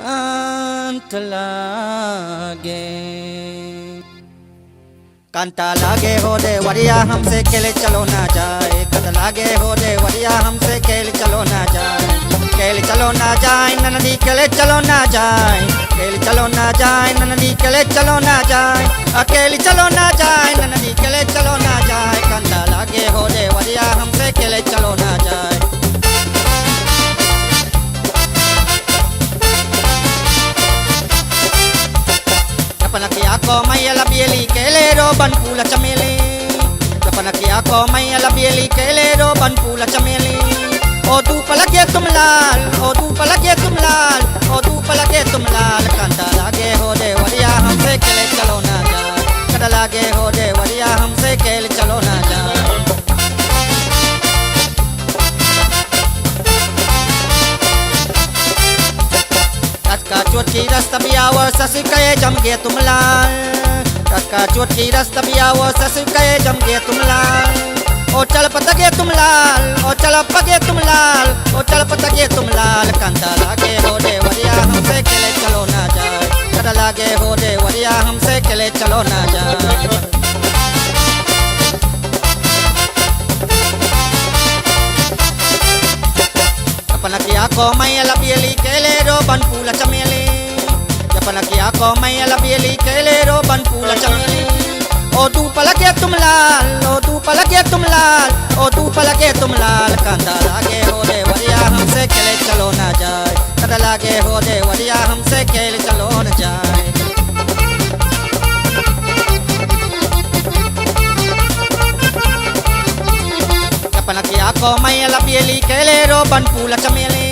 कांत लागे कांता लागे हो दे वरिया हमसे खेले चलो ना जाए कद लागे हो दे वरिया हमसे खेल चलो ना जाए खेल चलो ना जाए नदी खेले चलो ना जाए खेल चलो ना जाए नदी खेले चलो ना जाए अकेली चलो ना जाए नदी खेले चलो ना जाए कांता लागे हो दे वरिया हमसे खेले चलो ना जाए Panakiyako may alabieli kelero banpula chameli Panakiyako may alabieli kelero banpula chameli O tu palagye tumlal O tu palagye tumlal O tu palagye tumlal Kanda lage ho de wariya humse kele chalo na jaye Kanda lage ho de wariya humse kele chalo na jaye Tatka chuot ki rasta biyawa sasikaye jamge tumlal Tatka chuot ki rasta biyawa sasikaye jamge tumlal O chal patage tumlal O chal page tumlal O chal patage tumlal Kanda lage ho de wariya humse kele chalo na jaye Kanda lage ho de wariya humse kele chalo na jaye Panakiyako may alabieli kelero banpula chameli Panakiyako may alabieli kelero banpula chameli O tu palagye tumlal O tu palagye tumlal O tu palagye tumlal Kanda lage ho de wariya humse kele chalo na jaye Kanda lage ho de wariya humse kele chalo na jaye Panakiyako may alabieli kelero banpula chameli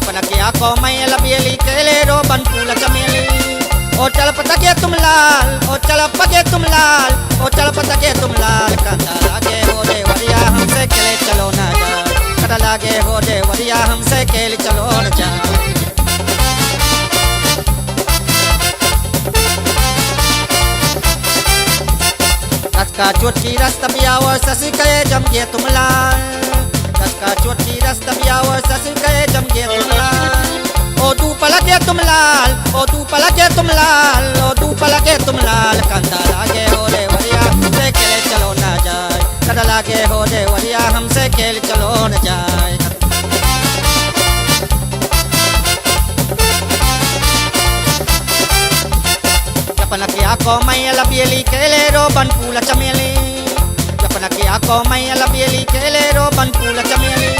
Panakiyako may alabieli kelero banpula chameli O chal patage tumlal O chal page tumlal O chal patage tumlal Kanda lage ho de wariya humse kele chalo na jaye Kanda lage ho de wariya humse kele chalo na jaye Tatka chuot ki rasta biyawa sasikaye jamge tumlal Tatka chuot ki rasta biyawa sasikaye jamge tumlal O tu palagye tumlal O tu palagye tumlal O tu palagye tumlal Kanda lage ho de wariya humse kele chalo na jaye Kanda lage ho de wariya humse kele chalo na jaye Panakiyako may alabieli kelero banpula chameli Panakiyako may alabieli kelero banpula chameli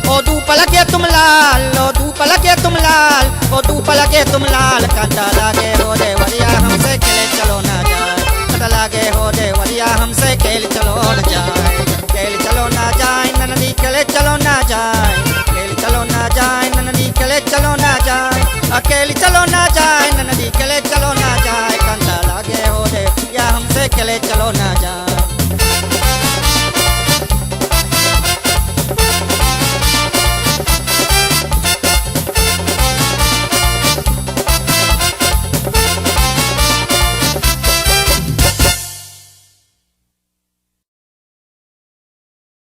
O tu palagye tumlal O tu palagye tumlal O tu palagye tumlal Kanda lage ho de wariya humse kele chalo na jaye Kanda lage ho de wariya humse kele chalo na jaye Kele chalo na jaye nadi kele chalo na jaye Kele chalo na jaye nadi kele chalo na jaye Akeli chalo na jaye